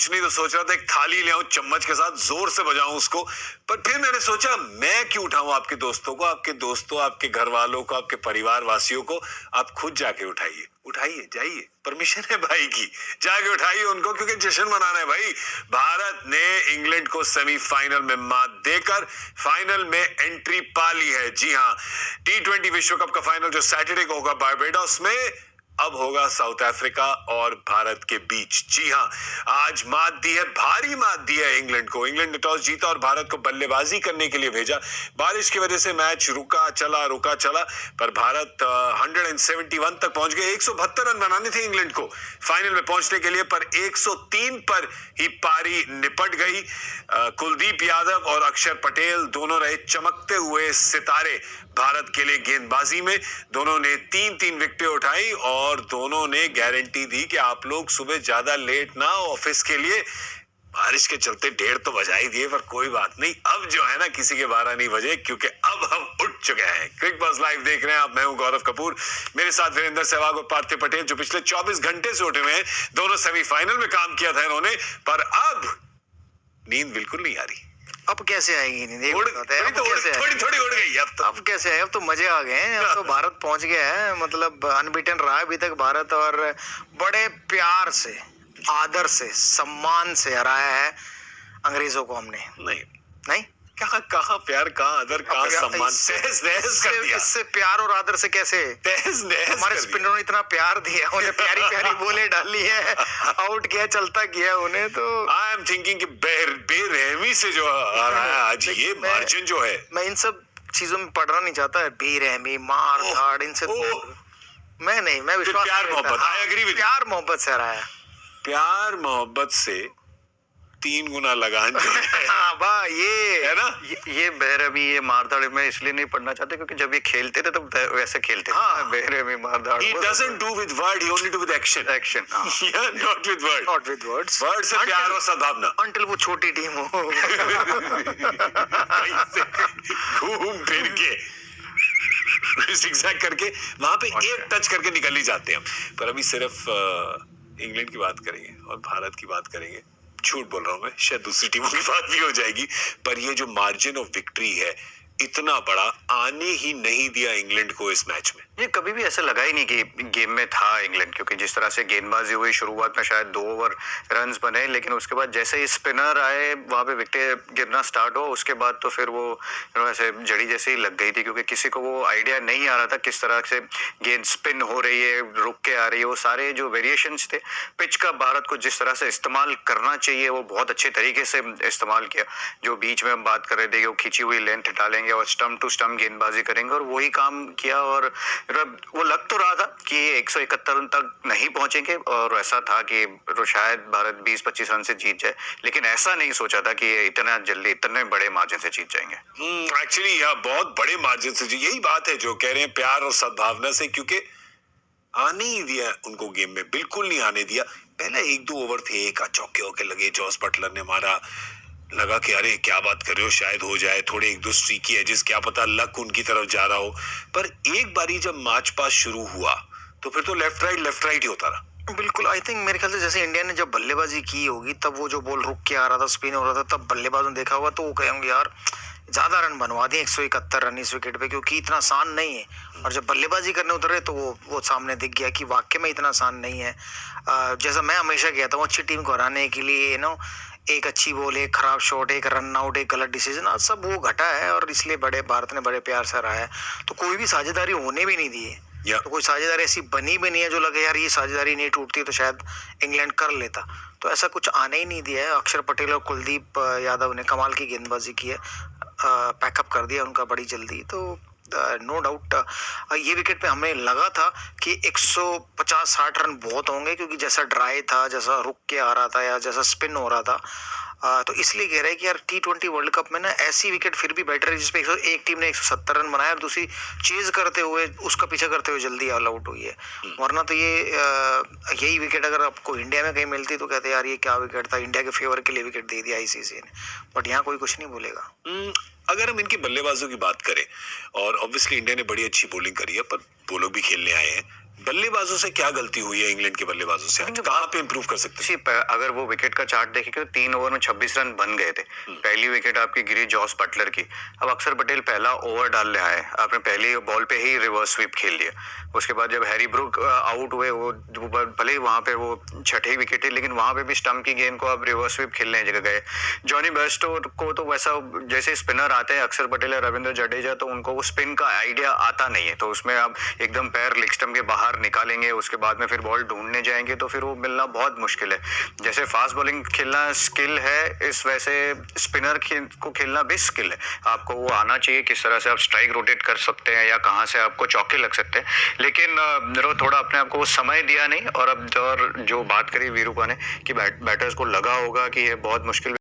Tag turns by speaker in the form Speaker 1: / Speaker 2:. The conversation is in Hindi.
Speaker 1: कुछ नहीं तो सोच रहा था एक थाली ले आऊं चम्मच के साथ जोर से बजाऊं उसको, पर फिर मैंने सोचा मैं क्यों उठाऊं आपके दोस्तों को, आपके घर वालों को, आपके परिवार वासियों को। आप खुद जाके उठाइए, उठाइए, जाइए, परमिशन है भाई की, जाके उठाइए उनको, क्योंकि जश्न मनाना है भाई। भारत ने इंग्लैंड को सेमीफाइनल में मात देकर फाइनल में एंट्री पा ली है। जी हाँ, T20 विश्व कप का फाइनल जो सैटरडे को होगा बारबेडोस में, अब होगा साउथ अफ्रीका और भारत के बीच। जी हां, आज मात दी है, भारी मात दी है इंग्लैंड को। इंग्लैंड ने टॉस जीता और भारत को बल्लेबाजी करने के लिए भेजा। बारिश की वजह से मैच रुका चला, पर भारत 171 तक पहुंच गए। 172 रन बनाने थे इंग्लैंड को फाइनल में पहुंचने के लिए, पर 103 पर ही पारी निपट गई। कुलदीप यादव और अक्षर पटेल दोनों रहे चमकते हुए सितारे भारत के लिए गेंदबाजी में। दोनों ने 3-3 विकेटें उठाई और दोनों ने गारंटी दी कि आप लोग सुबह ज्यादा लेट ना ऑफिस के लिए। बारिश के चलते 1:30 तो बजा ही दिए, पर कोई बात नहीं, अब जो है ना किसी के 12 नहीं बजे, क्योंकि अब हम उठ चुके हैं। क्रिक बज़ लाइव देख रहे हैं आप, मैं हूं गौरव कपूर, मेरे साथ वीरेंद्र सहवाग और पार्थिव पटेल, जो पिछले 24 घंटे से उठे हुए हैं। दोनों सेमीफाइनल में काम किया था इन्होंने, पर अब नींद बिल्कुल नहीं आ रही।
Speaker 2: अब कैसे आएगी नींद?
Speaker 1: थोड़ी उड़ गई
Speaker 2: अब कैसे आए? अब तो मजे आ गए हैं, अब तो भारत पहुंच गया है, मतलब अनबीटन रहा है अभी तक भारत, और बड़े प्यार से, आदर से, सम्मान से हराया है अंग्रेजों को हमने। नहीं
Speaker 1: कहा प्यार, कहा आदर, कहा सम्मान,
Speaker 2: इससे प्यार और आदर से कैसे? हमारे स्पिनरों ने इतना प्यार दिया, उन्हें प्यारी प्यारी बोले डाली है, आउट किया, चलता किया उन्हें। तो
Speaker 1: आई एम थिंकिंग कि बेरहमी से जो आ रहा है आज ये मार्जिन जो है,
Speaker 2: मैं इन सब चीजों में पढ़ना नहीं चाहता है, बेरहमी, मार धाड़, इनसे मैं विश्वास,
Speaker 1: प्यार मोहब्बत, आई एग्री विद,
Speaker 2: प्यार मोहब्बत से रहा है,
Speaker 1: प्यार मोहब्बत से 3 गुना लगान जो है।
Speaker 2: हाँ, ये
Speaker 1: है ना,
Speaker 3: ये बेरहमी, ये मारधाड़ मैं इसलिए नहीं पढ़ना चाहते क्योंकि जब ये खेलते थे तो वैसे खेलते थे।
Speaker 2: हाँ,
Speaker 3: बेरहमी, मारधाड़,
Speaker 1: he doesn't do with word, he only do with action, yeah, not with words, word से प्यार और सद्भावना,
Speaker 2: until वो छोटी टीम हो।
Speaker 1: घूम फिर के zigzag करके वहां पे एक टच करके निकल ही जाते हैं। पर अभी सिर्फ इंग्लैंड की बात करेंगे और भारत की बात करेंगे। झूठ बोल रहा हूं मैं, शायद दूसरी टीमों की बात भी हो जाएगी, पर ये जो मार्जिन ऑफ विक्ट्री है इतना बड़ा आने ही नहीं दिया इंग्लैंड को इस मैच में।
Speaker 3: ये कभी भी ऐसा लगा ही नहीं कि गेम में था इंग्लैंड, क्योंकि जिस तरह से गेंदबाजी हुई शुरुआत में शायद 2 ओवर रन्स बने, लेकिन उसके बाद जैसे ही स्पिनर आए वहां पे विकेट गिरना स्टार्ट हुआ, उसके बाद तो फिर वो ऐसे जड़ी जैसे ही लग गई थी, क्योंकि किसी को वो आइडिया नहीं आ रहा था किस तरह से गेंद स्पिन हो रही है, रुक के आ रही है। वो सारे जो वेरिएशंस थे पिच का भारत को जिस तरह से इस्तेमाल करना चाहिए वो बहुत अच्छे तरीके से इस्तेमाल किया। जो बीच में हम बात कर रहे थे कि वो खींची हुई लेंथ डालेंगे और स्टंप टू स्टंप गेंदबाजी करेंगे, और वही काम किया। और वो लग तो रहा था कि 171 तक नहीं पहुंचेंगे, और ऐसा था कि शायद भारत 20-25 रन से जीत जाए, लेकिन ऐसा नहीं सोचा था कि इतना जल्दी इतने बड़े मार्जिन से जीत जाएंगे।
Speaker 1: एक्चुअली यह बहुत बड़े मार्जिन से, यही बात है जो कह रहे हैं, प्यार और सद्भावना से, क्योंकि आने ही दिया उनको गेम में, बिल्कुल नहीं आने दिया। पहले 1-2 ओवर थे, एक चौके होके लगे, जॉस बटलर ने मारा, लगा कि अरे क्या बात कर रहे हो, शायद हो जाए, थोड़े 1-2 स्ट्रीकी एजेस, क्या पता लक उनकी तरफ जा रहा हो। पर एक बारी जब मैच पास शुरू हुआ तो फिर तो लेफ्ट राइट ही होता रहा।
Speaker 2: बिल्कुल, आई थिंक मेरे ख्याल से जैसे इंडिया ने जब बल्लेबाजी की होगी तब वो जो बॉल रुक के आ रहा था, स्पिन हो रहा था, तब बल्लेबाजों ने देखा होगा तो वो कहेंगे यार ज्यादा रन बनवा दिए 171 रन इस विकेट पे, क्योंकि इतना आसान नहीं है। और जब बल्लेबाजी करने उतरे तो वो सामने दिख गया कि वाकई में इतना आसान नहीं है। जैसा मैं हमेशा कहता हूँ, अच्छी टीम को हराने के लिए एक अच्छी बॉल, एक खराब शॉट, एक रन आउट, एक गलत डिसीजन, आज सब वो घटा है, और इसलिए भारत ने बड़े प्यार से हराया है। तो कोई भी साझेदारी होने भी नहीं दी है, तो कोई साझेदारी ऐसी बनी भी नहीं है जो लगे यार ये साझेदारी नहीं टूटती तो शायद इंग्लैंड कर लेता, तो ऐसा कुछ आने ही नहीं दिया है। अक्षर पटेल और कुलदीप यादव ने कमाल की गेंदबाजी की है, पैकअप कर दिया उनका बड़ी जल्दी। तो नो डाउट ये विकेट पे हमें लगा था कि 150-60 रन बहुत होंगे, क्योंकि जैसा ड्राई था, जैसा रुक के आ रहा था या जैसा स्पिन हो रहा था, तो इसलिए कह रहे हैं कि यार T20 वर्ल्ड कप में ना ऐसी विकेट फिर भी बेटर है जिसपे एक टीम ने 170 रन बनाया और दूसरी चेज करते हुए, उसका पीछा करते हुए जल्दी ऑल आउट हुई है। वरना तो यही विकेट अगर आपको इंडिया में कहीं मिलती तो कहते यार ये क्या विकेट था, इंडिया के फेवर के लिए विकेट दे दिया ICC ने, बट यहाँ कोई कुछ नहीं बोलेगा।
Speaker 1: अगर हम इनके बल्लेबाजों की बात करें, और ऑब्वियसली इंडिया ने बड़ी अच्छी बॉलिंग करी है, पर वो लोग भी खेलने आए हैं, बल्लेबाजों से क्या गलती हुई है इंग्लैंड के बल्लेबाजों से? आज कहाँ पे इंप्रूव कर सकते हैं?
Speaker 3: अगर वो विकेट का चार्ट देखेंगे तो 3 ओवर में 26 रन बन गए थे। पहली विकेट आपकी गिरी जॉस बटलर की। अब अक्षर पटेल पहला ओवर डालने आए, आपने पहली बॉल पे ही रिवर्स स्वीप खेल लिया। उसके बाद जब हैरी ब्रूक आउट हुए, वो भले ही वहां पे वो छठी विकेट है, लेकिन वहां पे भी स्टंप की गेंद को आप रिवर्स स्वीप खेलने जगह गए। जॉनी बेयरस्टो को तो वैसा, जैसे स्पिनर आते हैं अक्षर पटेल या रविंद्र जडेजा, तो उनको वो स्पिन का आइडिया आता नहीं है, तो उसमें आप एकदम पैर लेग स्टंप के बाहर निकालेंगे, उसके बाद में फिर बॉल ढूंढने जाएंगे तो फिर वो मिलना बहुत मुश्किल है। जैसे फास्ट बॉलिंग खेलना स्किल है, इस वैसे स्पिनर को खेलना भी स्किल है। आपको वो आना चाहिए किस तरह से आप स्ट्राइक रोटेट कर सकते हैं या कहाँ से आपको चौके लग सकते हैं, लेकिन थोड़ा अपने आप को वो समय दिया नहीं। और अब जो बात करी वीरूपा ने कि बैटर्स को लगा होगा कि ये बहुत मुश्किल